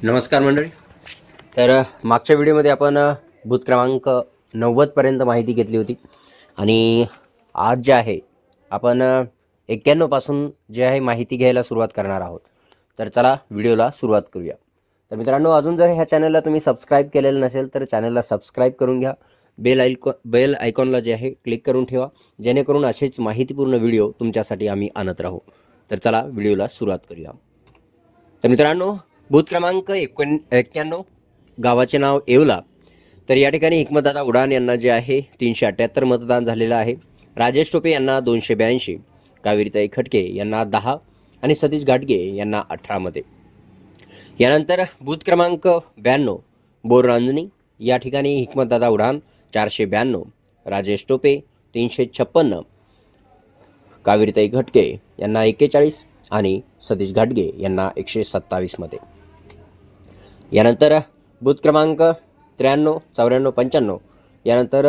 नमस्कार मंडळी. तर मागच्या व्हिडिओमध्ये आपण बूथ क्रमांक 90 पर्यंत माहिती घेतली होती आणि आज जे आहे आपण 91 पासून जे आहे माहिती घ्यायला सुरुवात करणार आहोत. तर चला व्हिडिओला सुरुवात करूया. तर मित्रांनो, अजून जर ह्या चॅनलला तुम्ही सबस्क्राईब केलेलं नसेल तर चॅनलला सबस्क्राईब करून घ्या. बेल आयकॉनला जे आहे क्लिक करून ठेवा, जेणेकरून असेच माहितीपूर्ण व्हिडिओ तुमच्यासाठी आम्ही आणत राहू. तर चला व्हिडिओला सुरुवात करूया. तर मित्रांनो, बूथ क्रमांक 91, गावाचे नाव येवला. तर या ठिकाणी हिकमतदादा उडान यांना जे आहे 378 मतदान झालेलं आहे. राजेश टोपे यांना 282, कावेरीताई खटके यांना 10 आणि सतीश घाटगे यांना 18 मते. यानंतर बूथ क्रमांक 92, बोर रांजणी. या ठिकाणी हिकमतदादा उडान 492, राजेश टोपे 356, कावेरीताई खटके यांना 41 आणि सतीश घाटगे यांना 127 मते. यानंतर बूथ क्रमांक 93, 94, 95. यानंतर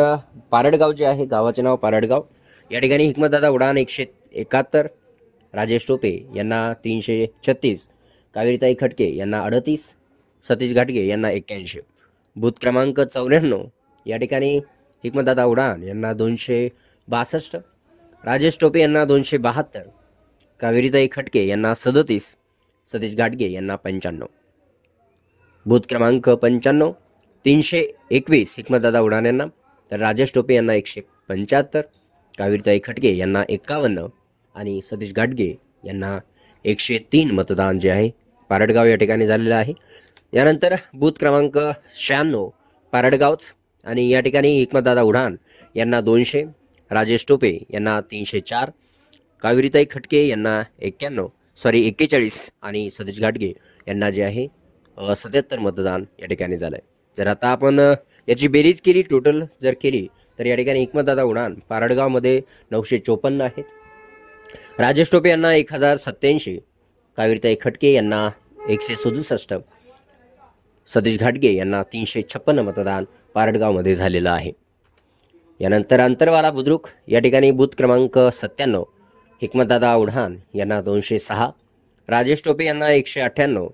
पारडगाव जे आहे, गावाचे नाव पारडगाव. या ठिकाणी हिकमतदादा उडान 171, राजेश टोपे यांना 336, कावेरीताई खटके यांना 38, सतीश घाटगे यांना 81. बूथ क्रमांक 94, या ठिकाणी हिकमतदादा उडान यांना 262, राजेश टोपे यांना 272, कावेरीताई खटके यांना 37, सतीश घाटगे यांना 95. बूथ क्रमांक 95, 321 हिकमतदादा उडान यांना, तर राजेश टोपे यांना 175, कावेरीताई खटके यांना 51 आणि सतीश घाटगे यांना 103 मतदान जे आहे पारडगाव या ठिकाणी झालेलं आहे. यानंतर बूथ क्रमांक 96, पारडगावच, आणि या ठिकाणी हिकमतदादा उडान यांना 200, राजेश टोपे यांना 304, कावेरीताई खटके यांना 41 आणि सतीश घाटगे यांना जे आहे 77 मतदान या ठिकाणी झालं आहे. जर आता आपण याची बेरीज केली, टोटल जर केली, तर या ठिकाणी हिकमतदादा उडान पारडगावमध्ये 954 आहेत, राजेश टोपे यांना 1087, कावेरीताई खटके यांना 167, सतीश घाटगे यांना 356 मतदान पारडगावमध्ये झालेलं आहे. यानंतर अंतरवाला बुद्रुक. या ठिकाणी बूथ क्रमांक 97, हिकमतदादा उडान यांना 206, राजेश टोपे यांना 198,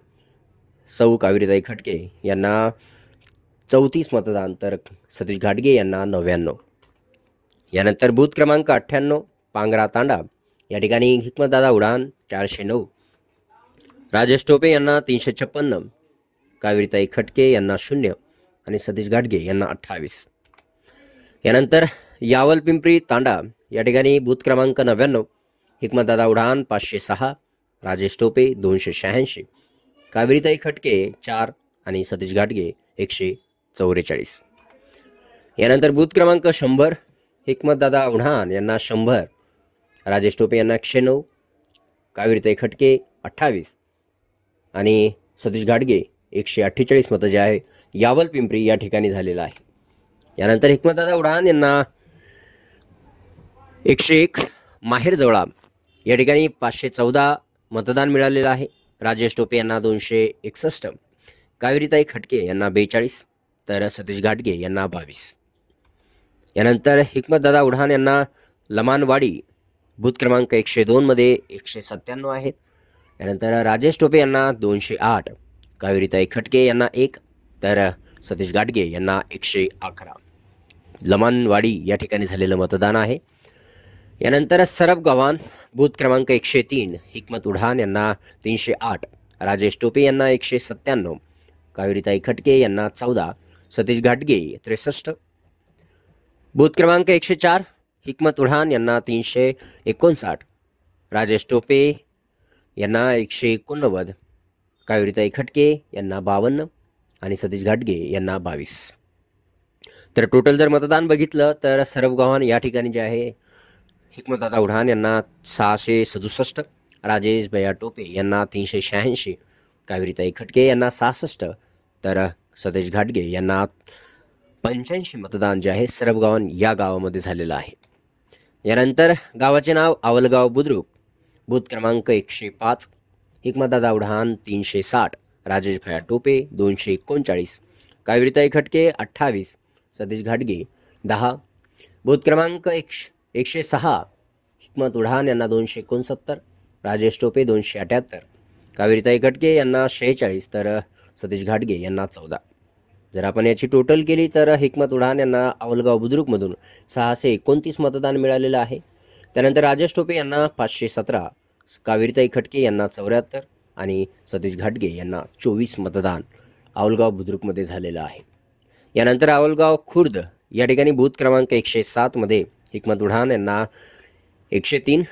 सौ कावेरीताई खटके यांना 34 मतदान, तर सतीश घाटगे यांना 99. यानंतर बूथ क्रमांक 98, पांगरा तांडा. या ठिकाणी हिकमतदादा उडान 409, राजेश टोपे यांना 356, कावेरीताई खटके यांना 0 आणि सतीश घाटगे यांना 28. यानंतर यावल पिंपरी तांडा. या ठिकाणी बूथ क्रमांक 99, हिकमतदादा उडान 506, राजेश टोपे 286, कावेरीताई खटके 4 आणि सतीश घाटगे 144. यानंतर बूथ क्रमांक 100, हिकमतदादा उडान यांना 100, राजेश टोपे यांना 109, कावेरीताई खटके 28 आणि सतीश घाटगे 148 मतं जे आहे यावल पिंपरी या ठिकाणी झालेलं आहे. यानंतर हिकमतदादा उडान यांना 101, माहेर जवळा. या ठिकाणी 514 मतदान मिळालेलं आहे. राजेश टोपे यांना 261, कावेरीताई खटके यांना 42, तर सतीश घाटगे यांना 22. यानंतर हिकमतदादा उडान यांना लमानवाडी, बूथ क्रमांक 102 मध्ये 197 आहेत. यानंतर राजेश टोपे यांना 208, कावेरीताई खटके यांना 1, तर सतीश घाटगे यांना 111. लमानवाडी या ठिकाणी झालेलं मतदान आहे. यानंतर सरब गव्हाण, बूथ क्रमांक 103, हिकमत उडान यांना 308, राजेश टोपे यांना 197, कावेरीताई खटके यांना 14, सतीश घाटगे 63. बूथ क्रमांक 104, हिकमत उडान यांना 359, राजेश टोपे यांना 189, कावेरीताई खटके यांना 52 आणि सतीश घाटगे यांना 22. तर टोटल जर मतदान बघितलं तर सरब गव्हाण या ठिकाणी जे आहे हिकमतदादा उडान यांना 667, राजेश भैया टोपे यांना 386, कावेरीताई खटके यांना 66, तर सतीश घाटगे यांना 85 मतदान जे आहे सरब गव्हाण या गावामध्ये झालेलं आहे. यानंतर गावाचे नाव आवलगाव बुद्रुक. बूथ क्रमांक 105, हिकमतदादा उडान 360, राजेश भैया टोपे 239, कावेरीताई खटके 28, सतीश घाटगे 10. बूथ क्रमांक 106, हिकमत उडान यांना 269, राजेश टोपे 278, कावेरीताई खटके यांना 46, तर सतीश घाटगे यांना 14. जर आपण याची टोटल केली तर हिकमत उडान यांना अवलगाव बुद्रुकमधून 629 मतदान मिळालेलं आहे. त्यानंतर राजेश टोपे यांना 517, कावेरीताई खटके यांना 74 आणि सतीश घाटगे यांना 24 मतदान अवलगाव बुद्रुकमध्ये झालेलं आहे. यानंतर अवलगाव खुर्द या ठिकाणी बूथ क्रमांक 107 मध्ये हिकमत उडान यांना 103,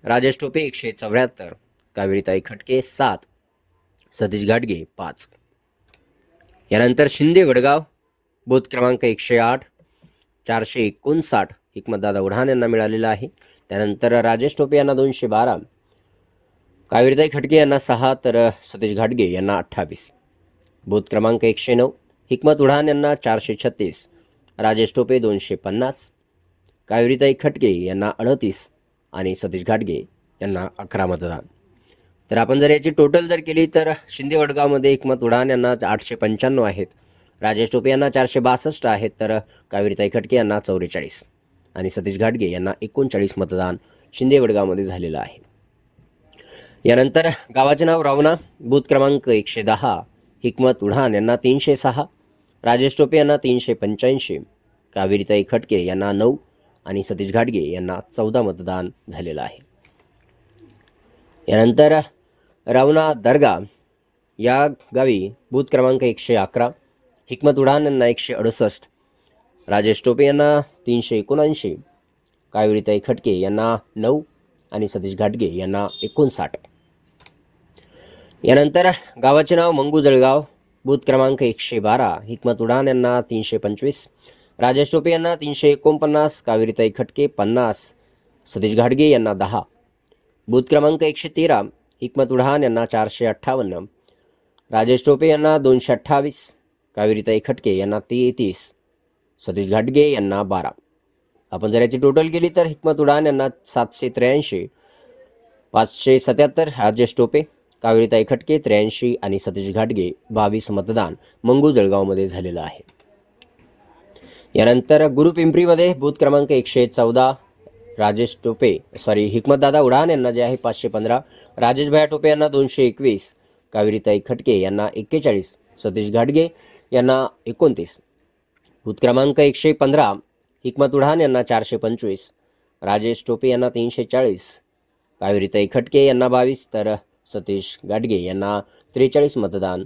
राजेश टोपे 174, कावेरीताई खटके 7, सतीश घाटगे 5. यानंतर शिंदे वडगाव बूथ क्रमांक 108 459 हिकमतदादा उडान यांना मिळालेला आहे. त्यानंतर राजेश टोपे यांना 212, कावेरीताई खटके यांना 6 तर सतीश घाटगे यांना 28. बूथ क्रमांक 109 हिकमत उडान यांना 436, राजेश टोपे 250, कावेरीताई खटके यांना 38 आणि सतीश घाटगे यांना 11 मतदान. तर आपण जर याची टोटल जर केली तर शिंदे वडगावमध्ये हिकमत उडान यांना 895 आहेत, राजेश टोपे यांना 462 आहेत, तर कावेरीताई खटके यांना 44 आणि सतीश घाटगे यांना 39 मतदान शिंदे वडगावमध्ये झालेलं आहे. यानंतर गावाचे नाव रावणा बूथ क्रमांक 110 हिकमत उडान यांना 306, राजेश टोपे यांना 385, कावेरीताई खटके यांना 9 आणि सतीश घाटगे यांना 14 मतदान झालेलं आहे. यानंतर रावणा दर्गा या गावी बूथ क्रमांक 111 हिकमत उडान यांना 168, राजेश टोपे यांना 379, कावेरीताई खटके यांना 9 आणि सतीश घाटगे यांना 59. यानंतर गावाचे नाव मंगू जळगाव बूथ क्रमांक 112 हिकमत उडान यांना 325, राजेश टोपे यांना 349, कावेरीताई खटके 50, सतीश घाटगे यांना 10. बूथ क्रमांक 113 हिकमत उडान यांना 458, राजेश टोपे यांना 228, कावेरीताई खटके यांना 33, सतीश घाटगे यांना 12. आपण जर याची टोटल केली तर हिकमत उडान यांना 783, 577, राजेश टोपे, कावेरीताई खटके 83 आणि सतीश घाटगे 22 मतदान मंगू जळगावमध्ये झालेलं आहे. यानंतर गुरुपिंपरीमध्ये बूथ क्रमांक 114 राजेश टोपे हिकमतदादा उडान यांना जे आहे 515, राजेश भैया टोपे यांना 221, कावेरीताई खटके यांना 41, सतीश घाटगे यांना 29. बूथ क्रमांक 115 हिकमत उडान यांना 425, राजेश टोपे यांना 340, कावेरीताई खटके यांना 22 तर सतीश घाटगे यांना 43 मतदान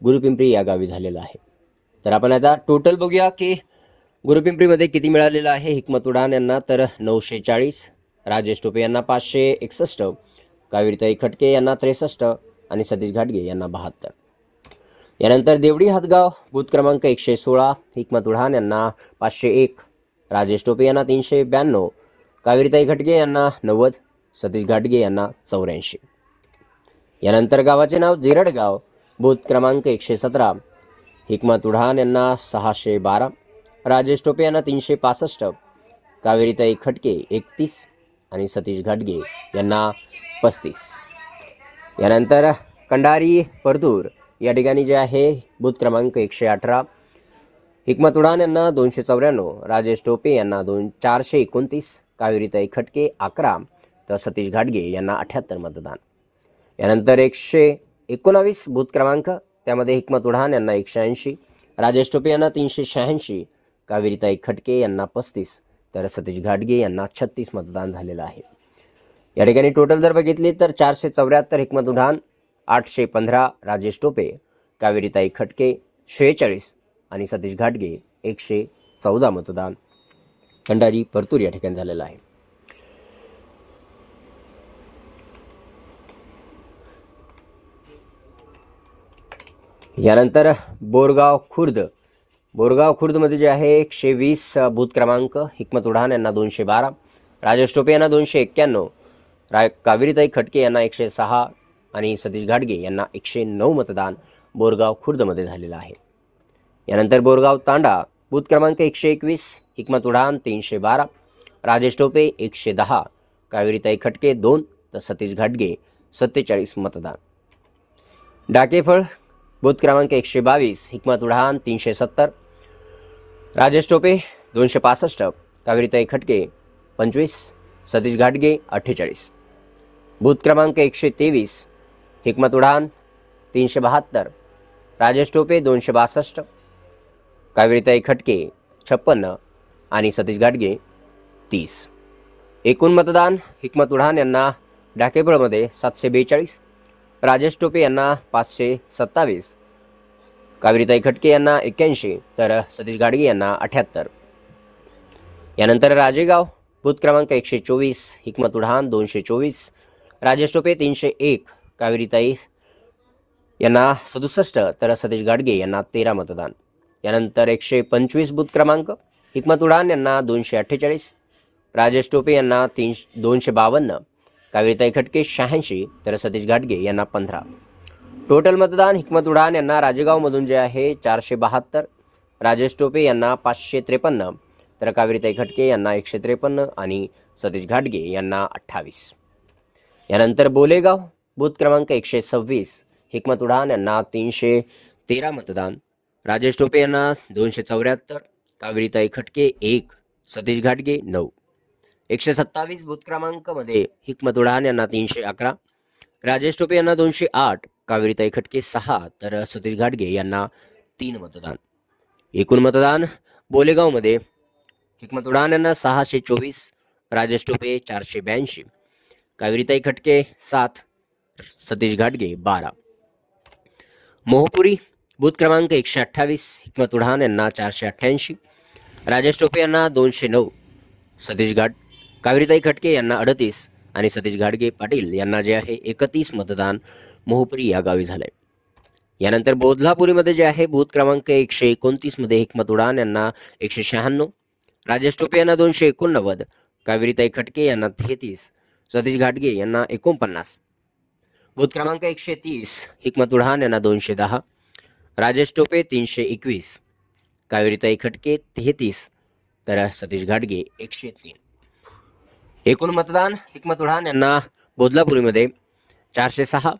गुरुपिंपरी या गावी झालेलं आहे. तर आपण आता टोटल बघूया की गुरुपिंपरीमध्ये किती मिळालेलं आहे. हिकमत उडान यांना तर 940, राजेश टोपे यांना 561, कावेरीताई खटके यांना 63 आणि सतीश घाटगे यांना 72. यानंतर देवडी हातगाव बूथ क्रमांक 116 हिकमत उडान यांना 501, राजेश टोपे यांना 392, कावेरीताई खटके यांना 90, सतीश घाटगे यांना 84. यानंतर गावाचे नाव जिरडगाव बूथ क्रमांक 117 हिकमत उडान यांना 612, राजेश टोपे यांना 365, कावेरीताई खटके 31 आणि सतीश घाटगे यांना 35. यानंतर कंडारी परतूर या ठिकाणी जे आहे बूथ क्रमांक 118 हिकमत उडान यांना 294, राजेश टोपे यांना 429, कावेरीताई खटके 11 तर सतीश घाटगे यांना 78 मतदान. यानंतर 119 बूथ क्रमांक त्यामध्ये हिकमत उडान यांना 180, राजेश टोपे यांना 386, कावेरीताई खटके यांना 35 तर सतीश घाटगे यांना 36 मतदान झालेलं आहे. या ठिकाणी टोटल जर बघितली तर 474 हिकमत उडान, 815 राजेश टोपे, कावेरीताई खटके 46 आणि सतीश घाटगे 114 मतदान कंडारी परतूर या ठिकाणी झालेलं आहे. यानंतर बोरगाव खुर्दमध्ये जे आहे 120 बूथ क्रमांक हिकमत उडान यांना 212, राजेश टोपे यांना 291, कावेरीताई खटके यांना 106 आणि सतीश घाटगे यांना 109 मतदान बोरगाव खुर्दमध्ये झालेलं आहे. यानंतर बोरगाव तांडा बूथ क्रमांक 121 हिकमत उडान 312, राजेश टोपे 110, कावेरीताई खटके 2 तर सतीश घाटगे 47 मतदान. डाकेफळ बूथ क्रमांक 122 हिकमत उडान 370, राजेश टोपे 265, कावेरीताई खटके 25, सतीश घाटगे 48. बूथ क्रमांक 123 हिकमत उडान 372, राजेश टोपे 262, कावेरीताई खटके 56 आणि सतीश घाटगे 30. एकूण मतदान हिकमत उडान यांना डाकेबळमध्ये 742, राजेश टोपे यांना 527, कावेरीताई खटके यांना 81 तर सतीश घाटगे यांना 78. यानंतर राजेगाव बूथ क्रमांक 124, हिकमत उडान 224, राजेश टोपे 301, कावेरीताई यांना 67 तर सतीश घाटगे यांना 13 मतदान. यानंतर 125 बूथ क्रमांक हिकमत उडान यांना 248, राजेश टोपे यांना 252, कावेरीताई खटके 86 तर सतीश घाटगे यांना 15. टोटल मतदान हिकमत उडान यांना राजेगावमधून जे आहे 472, राजेश टोपे यांना 553 तर कावेरीताई खटके यांना 153 आणि सतीश घाटगे यांना 28. यानंतर बोलेगाव बूथ क्रमांक 126, हिकमत उडान यांना 313 मतदान, राजेश टोपे यांना 274, कावेरीताई खटके 1, सतीश घाटगे 9. 127 बूथ क्रमांकमध्ये हिकमत उडान यांना 311, राजेश टोपे यांना 208, कावेरीताई खटके 6 तर सतीश घाटगे यांना 3 मतदान. एकूण मतदान बोलेगावमध्ये हिकमत उडान यांना 624, राजेश टोपे 482, कावेरीताई खटके 7, सतीश घाटगे 12. मोहपुरी बूथ क्रमांक 128, हिकमत उडान यांना 488, राजेश टोपे यांना 209, कावेरीताई खटके यांना 38 आणि सतीश घाटगे पाटील यांना जे आहे 31 मतदान मोहपुरी या गावी झालंय. यानंतर बोधलापुरीमध्ये जे आहे बूथ क्रमांक 129 मध्ये हिकमत उडान यांना 196, राजेश टोपे यांना 289, कावेरीताई खटके यांना 33, सतीश घाटगे यांना 49. बूथ क्रमांक 130 हिकमत उडान यांना 210, राजेश टोपे 321, कावेरीताई खटके 33 तर सतीश घाटगे 103. एकूण मतदान हिकमत उडान यांना बोधलापुरीमध्ये 406,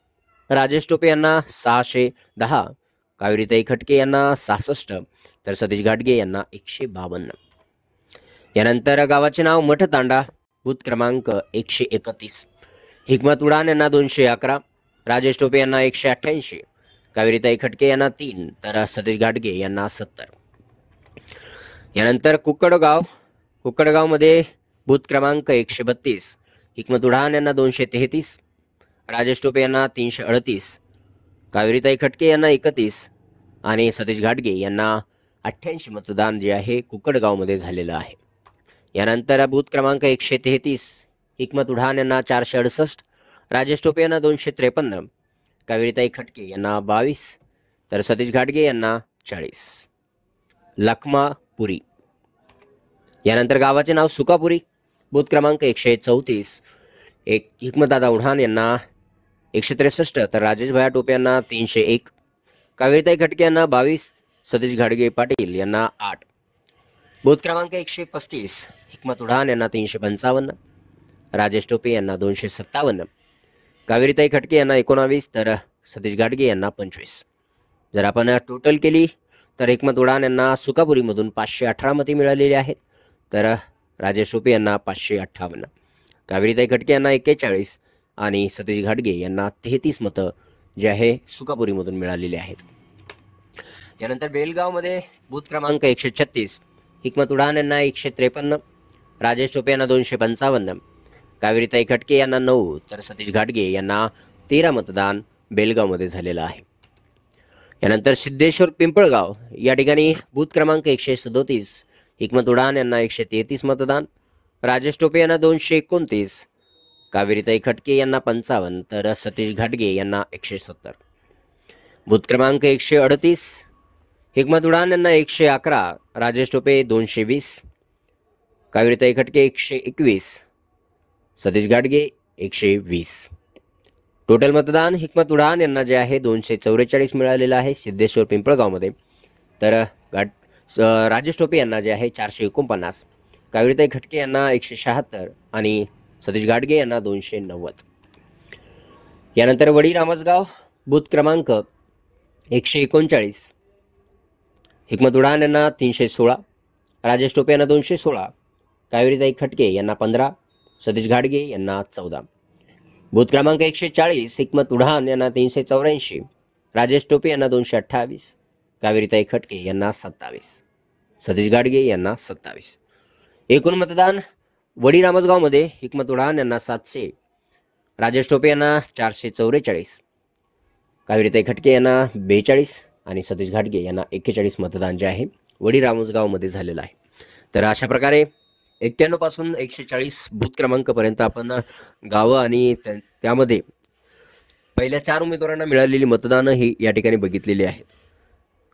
राजेश टोपे यांना 610, कावेरीताई खटके यांना 66 तर सतीश घाटगे यांना 152. यानंतर गावाचे नाव मठतांडा बूथ क्रमांक 131, हिकमत उडान यांना 211, राजेश टोपे यांना 188, कावेरीताई खटके यांना 3 तर सतीश घाटगे यांना 70. यानंतर कुक्कडगावमध्ये बूथ क्रमांक 132, हिकमत उडान यांना 233, राजेश टोपे यांना 338, कावेरीताई खटके यांना 31 आणि सतीश घाटगे यांना 88 मतदान जे आहे कुक्कडगावमध्ये झालेलं आहे. यानंतर बूथ क्रमांक 133, हिकमत उडान यांना 468, राजेश टोपे यांना 253, कावेरीताई खटके यांना 22 तर सतीश घाटगे यांना 40. लखमापुरी. यानंतर गावाचे नाव सुकापुरी बूथ क्रमांक 134, हिकमतदादा उडान यांना 163 तर राजेश भैया टोपे यांना 301, कावेरीताई खटके यांना 22, सतीश घाटगे पाटील यांना 8. बूथ क्रमांक 135, हिकमत उडान यांना 355, राजेश टोपे यांना 257, कावेरीताई खटके यांना 19 तर सतीश घाटगे यांना 25. जर आपण टोटल केली तर हिकमत उडान यांना सुकापुरीमधून 518 मते मिळालेली आहेत तर राजेश टोपे यांना 558, कावेरीताई खटके यांना 41 आणि सतीश घाटगे यांना 33 मतं जे आहे सुकापुरीमधून मिळालेले आहेत. यानंतर बेलगावमध्ये बूथ क्रमांक 136, हिकमत उडान यांना 153, राजेश टोपे यांना 255, कावेरीताई खटके यांना 9 तर सतीश घाटगे यांना 13 मतदान बेलगावमध्ये झालेलं आहे. यानंतर सिद्धेश्वर पिंपळगाव या ठिकाणी बूथ क्रमांक 137, हिकमत उडान यांना 133 मतदान, राजेश टोपे यांना 229, कावेरीताई खटके यांना 55 तर सतीश घाटगे यांना 170. बूथ क्रमांक 138, हिकमत उडान यांना 111, राजेश टोपे 220, कावेरीताई खटके 121, सतीश घाटगे 120. टोटल मतदान हिकमत उडान यांना जे आहे 244 मिळालेलं आहे सिद्धेश्वर पिंपळगावमध्ये तर राजेश टोपे यांना जे आहे 449, कावेरीताई खटके यांना 176 आणि सतीश घाटगे यांना 290. यानंतर वडी रामसगाव बूथ क्रमांक 139, हिकमत उडान यांना 316, राजेश टोपे यांना 216, कावेरीताई खटके यांना 15, सतीश घाटगे यांना 14. बूथ क्रमांक 140, हिकमत उडान यांना 384, राजेश टोपे यांना 228, कावेरीताई खटके यांना 27, सतीश घाटगे यांना 27. एकूण मतदान वडी रामसगावमध्ये हिकमत उडान यांना 700, राजेश टोपे यांना 444, कावेरीताई खटके यांना 42 आणि सतीश घाटगे यांना 41 मतदान जे आहे वडी रामसगावमध्ये झालेलं आहे. तर अशा प्रकारे 91 पासून 140 बूथ क्रमांकपर्यंत आपण गावं आणि त्यामध्ये पहिल्या 4 उमेदवारांना मिळालेली मतदानं ही या ठिकाणी बघितलेली आहेत.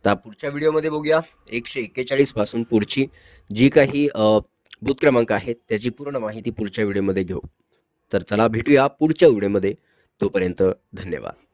तर पुढच्या व्हिडिओमध्ये बघूया 141 पासून पुढची जी काही बूथ क्रमांक आहेत त्याची पूर्ण माहिती पुढच्या व्हिडिओमध्ये घेऊ. तर चला भेटूया पुढच्या व्हिडिओमध्ये. तोपर्यंत धन्यवाद.